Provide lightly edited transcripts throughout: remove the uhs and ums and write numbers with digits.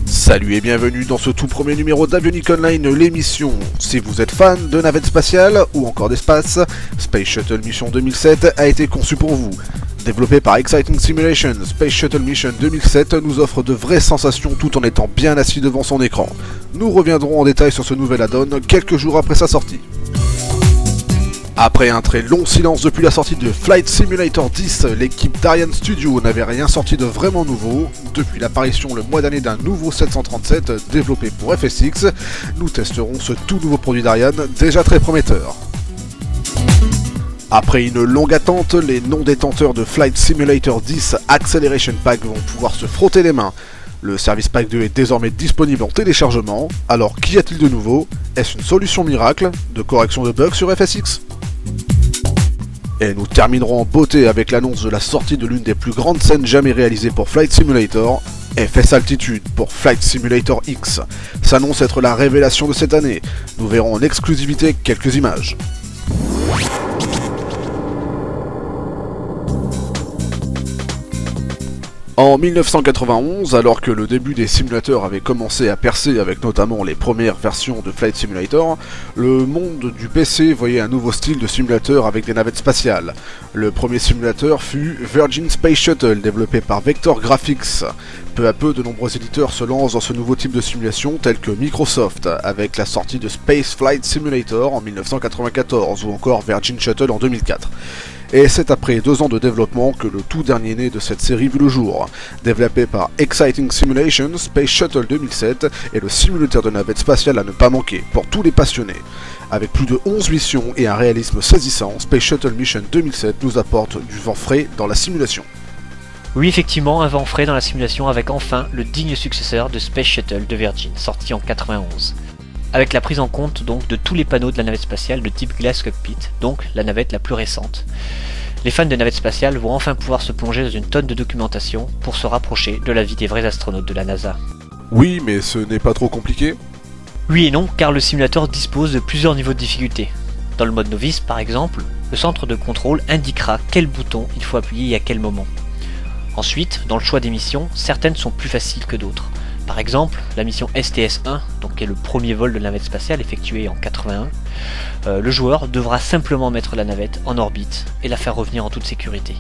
Salut et bienvenue dans ce tout premier numéro d'Avionics Online, l'émission. Si vous êtes fan de navettes spatiales ou encore d'espace, Space Shuttle Mission 2007 a été conçu pour vous. Développé par Exciting Simulation, Space Shuttle Mission 2007 nous offre de vraies sensations tout en étant bien assis devant son écran. Nous reviendrons en détail sur ce nouvel add-on quelques jours après sa sortie. Après un très long silence depuis la sortie de Flight Simulator 10, l'équipe d'Ariane Studio n'avait rien sorti de vraiment nouveau. Depuis l'apparition le mois dernier d'un nouveau 737 développé pour FSX, nous testerons ce tout nouveau produit d'Ariane déjà très prometteur. Après une longue attente, les non-détenteurs de Flight Simulator 10 Acceleration Pack vont pouvoir se frotter les mains. Le Service Pack 2 est désormais disponible en téléchargement, alors qu'y a-t-il de nouveau? Est-ce une solution miracle de correction de bugs sur FSX? Et nous terminerons en beauté avec l'annonce de la sortie de l'une des plus grandes scènes jamais réalisées pour Flight Simulator, FS Altitude pour Flight Simulator X. S'annonce être la révélation de cette année. Nous verrons en exclusivité quelques images. En 1991, alors que le début des simulateurs avait commencé à percer avec notamment les premières versions de Flight Simulator, le monde du PC voyait un nouveau style de simulateur avec des navettes spatiales. Le premier simulateur fut Virgin Space Shuttle, développé par Vector Graphics. Peu à peu, de nombreux éditeurs se lancent dans ce nouveau type de simulation, tels que Microsoft, avec la sortie de Space Flight Simulator en 1994, ou encore Virgin Shuttle en 2004. Et c'est après 2 ans de développement que le tout dernier né de cette série vit le jour. Développé par Exciting Simulation, Space Shuttle 2007 est le simulateur de navette spatiale à ne pas manquer, pour tous les passionnés. Avec plus de 11 missions et un réalisme saisissant, Space Shuttle Mission 2007 nous apporte du vent frais dans la simulation. Oui, effectivement, un vent frais dans la simulation avec enfin le digne successeur de Space Shuttle de Virgin, sorti en 91. Avec la prise en compte donc de tous les panneaux de la navette spatiale de type Glass Cockpit, donc la navette la plus récente. Les fans de navettes spatiales vont enfin pouvoir se plonger dans une tonne de documentation pour se rapprocher de la vie des vrais astronautes de la NASA. Oui, mais ce n'est pas trop compliqué? Oui et non, car le simulateur dispose de plusieurs niveaux de difficulté. Dans le mode novice, par exemple, le centre de contrôle indiquera quel bouton il faut appuyer et à quel moment. Ensuite, dans le choix des missions, certaines sont plus faciles que d'autres. Par exemple, la mission STS-1, donc qui est le premier vol de la navette spatiale effectué en 81, le joueur devra simplement mettre la navette en orbite et la faire revenir en toute sécurité.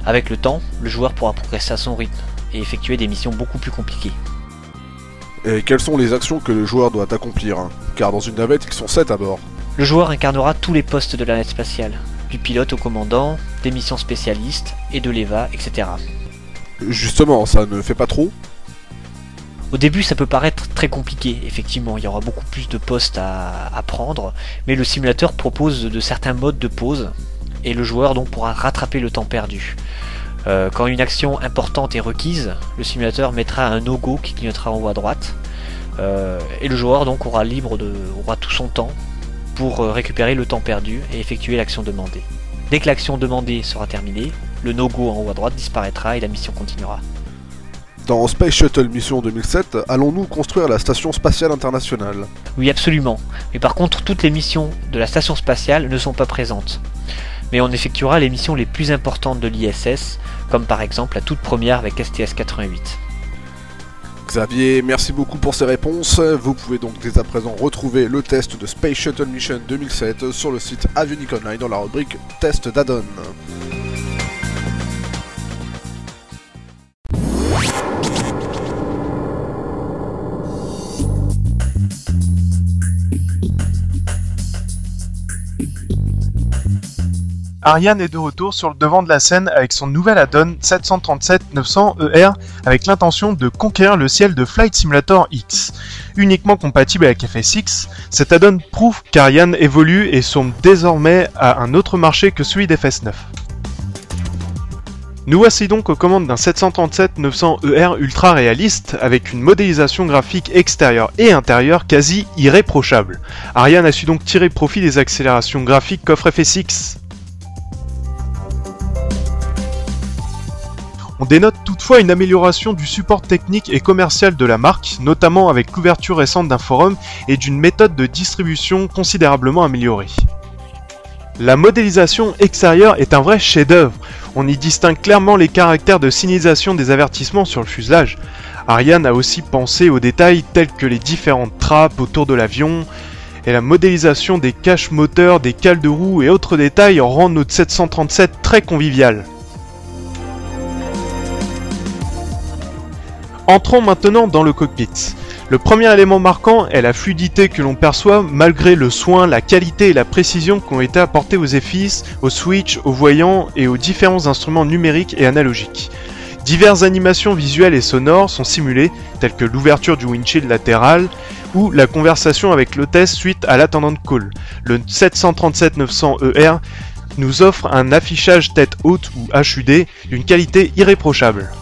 Avec le temps, le joueur pourra progresser à son rythme et effectuer des missions beaucoup plus compliquées. Et quelles sont les actions que le joueur doit accomplir? Car dans une navette, ils sont 7 à bord. Le joueur incarnera tous les postes de la navette spatiale, du pilote au commandant, des missions spécialistes et de l'EVA, etc. Justement, ça ne fait pas trop? Au début ça peut paraître très compliqué, effectivement il y aura beaucoup plus de postes à prendre, mais le simulateur propose de certains modes de pause, et le joueur donc pourra rattraper le temps perdu. Quand une action importante est requise, le simulateur mettra un no-go qui clignotera en haut à droite, et le joueur donc aura tout son temps pour récupérer le temps perdu et effectuer l'action demandée. Dès que l'action demandée sera terminée, le no-go en haut à droite disparaîtra et la mission continuera. Dans Space Shuttle Mission 2007, allons-nous construire la Station Spatiale Internationale? Oui, absolument. Mais par contre, toutes les missions de la Station Spatiale ne sont pas présentes. Mais on effectuera les missions les plus importantes de l'ISS, comme par exemple la toute première avec STS-88. Xavier, merci beaucoup pour ces réponses. Vous pouvez donc dès à présent retrouver le test de Space Shuttle Mission 2007 sur le site Avionics Online dans la rubrique Test d'add-on. Ariane est de retour sur le devant de la scène avec son nouvel add-on 737-900ER avec l'intention de conquérir le ciel de Flight Simulator X. Uniquement compatible avec FSX, cet add-on prouve qu'Ariane évolue et sombre désormais à un autre marché que celui d'FS9. Nous voici donc aux commandes d'un 737-900ER ultra réaliste avec une modélisation graphique extérieure et intérieure quasi irréprochable. Ariane a su donc tirer profit des accélérations graphiques qu'offre FSX. On dénote toutefois une amélioration du support technique et commercial de la marque, notamment avec l'ouverture récente d'un forum et d'une méthode de distribution considérablement améliorée. La modélisation extérieure est un vrai chef-d'œuvre. On y distingue clairement les caractères de signalisation des avertissements sur le fuselage. Ariane a aussi pensé aux détails tels que les différentes trappes autour de l'avion, et la modélisation des caches moteurs, des cales de roue et autres détails rend notre 737 très convivial. Entrons maintenant dans le cockpit. Le premier élément marquant est la fluidité que l'on perçoit malgré le soin, la qualité et la précision qui ont été apportés aux EFIS, aux switches, aux voyants et aux différents instruments numériques et analogiques. Diverses animations visuelles et sonores sont simulées, telles que l'ouverture du windshield latéral ou la conversation avec l'hôtesse suite à l'attendant call. Le 737-900ER nous offre un affichage tête haute ou HUD d'une qualité irréprochable.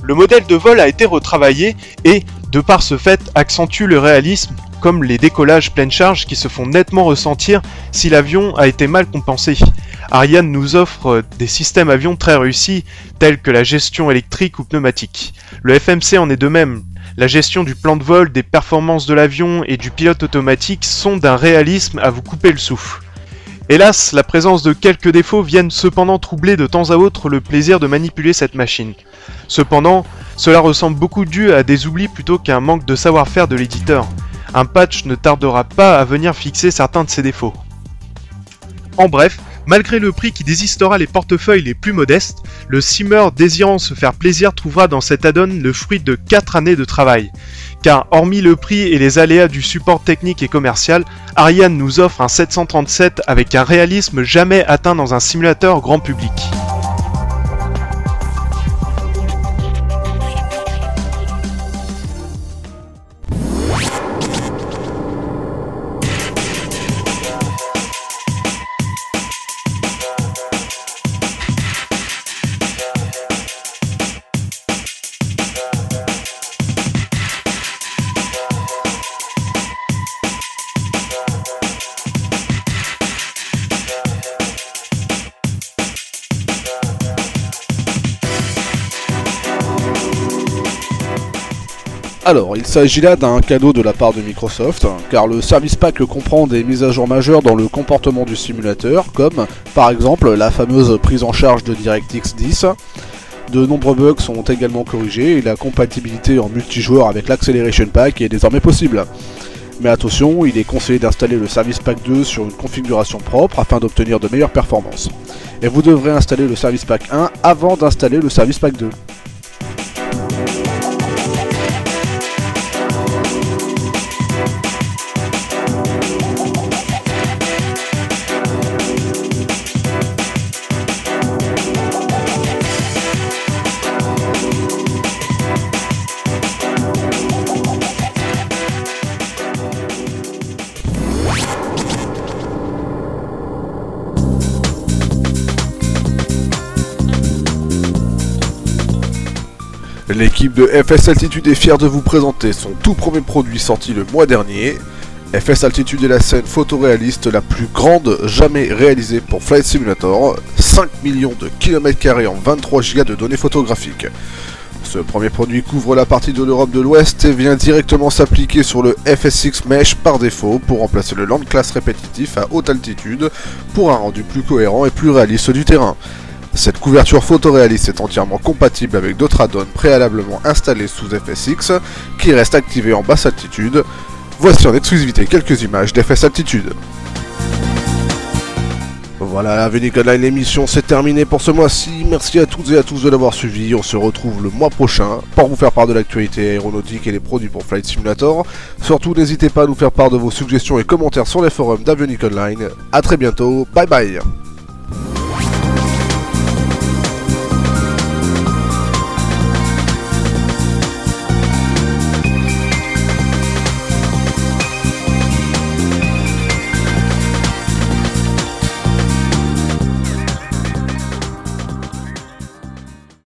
Le modèle de vol a été retravaillé et, de par ce fait, accentue le réalisme, comme les décollages pleine charge qui se font nettement ressentir si l'avion a été mal compensé. Ariane nous offre des systèmes avions très réussis, tels que la gestion électrique ou pneumatique. Le FMC en est de même. La gestion du plan de vol, des performances de l'avion et du pilote automatique sont d'un réalisme à vous couper le souffle. Hélas, la présence de quelques défauts viennent cependant troubler de temps à autre le plaisir de manipuler cette machine. Cependant, cela ressemble beaucoup dû à des oublis plutôt qu'à un manque de savoir-faire de l'éditeur. Un patch ne tardera pas à venir fixer certains de ces défauts. En bref, malgré le prix qui désistera les portefeuilles les plus modestes, le simmer désirant se faire plaisir trouvera dans cet add-on le fruit de 4 années de travail. Car hormis le prix et les aléas du support technique et commercial, Ariane nous offre un 737 avec un réalisme jamais atteint dans un simulateur grand public. Alors, il s'agit là d'un cadeau de la part de Microsoft, car le Service Pack comprend des mises à jour majeures dans le comportement du simulateur, comme par exemple la fameuse prise en charge de DirectX 10. De nombreux bugs sont également corrigés et la compatibilité en multijoueur avec l'Acceleration Pack est désormais possible. Mais attention, il est conseillé d'installer le Service Pack 2 sur une configuration propre afin d'obtenir de meilleures performances. Et vous devrez installer le Service Pack 1 avant d'installer le Service Pack 2. L'équipe de FS Altitude est fière de vous présenter son tout premier produit sorti le mois dernier. FS Altitude est la scène photoréaliste la plus grande jamais réalisée pour Flight Simulator, 5 millions de km² en 23 Go de données photographiques. Ce premier produit couvre la partie de l'Europe de l'Ouest et vient directement s'appliquer sur le FSX Mesh par défaut pour remplacer le Land Class répétitif à haute altitude pour un rendu plus cohérent et plus réaliste du terrain. Cette couverture photoréaliste est entièrement compatible avec d'autres add-ons préalablement installés sous FSX qui restent activés en basse altitude. Voici en exclusivité quelques images d'FS Altitude. Voilà, Avionics Online, l'émission c'est terminé pour ce mois-ci. Merci à toutes et à tous de l'avoir suivi. On se retrouve le mois prochain pour vous faire part de l'actualité aéronautique et des produits pour Flight Simulator. Surtout, n'hésitez pas à nous faire part de vos suggestions et commentaires sur les forums d'Avionics Online. A très bientôt, bye bye.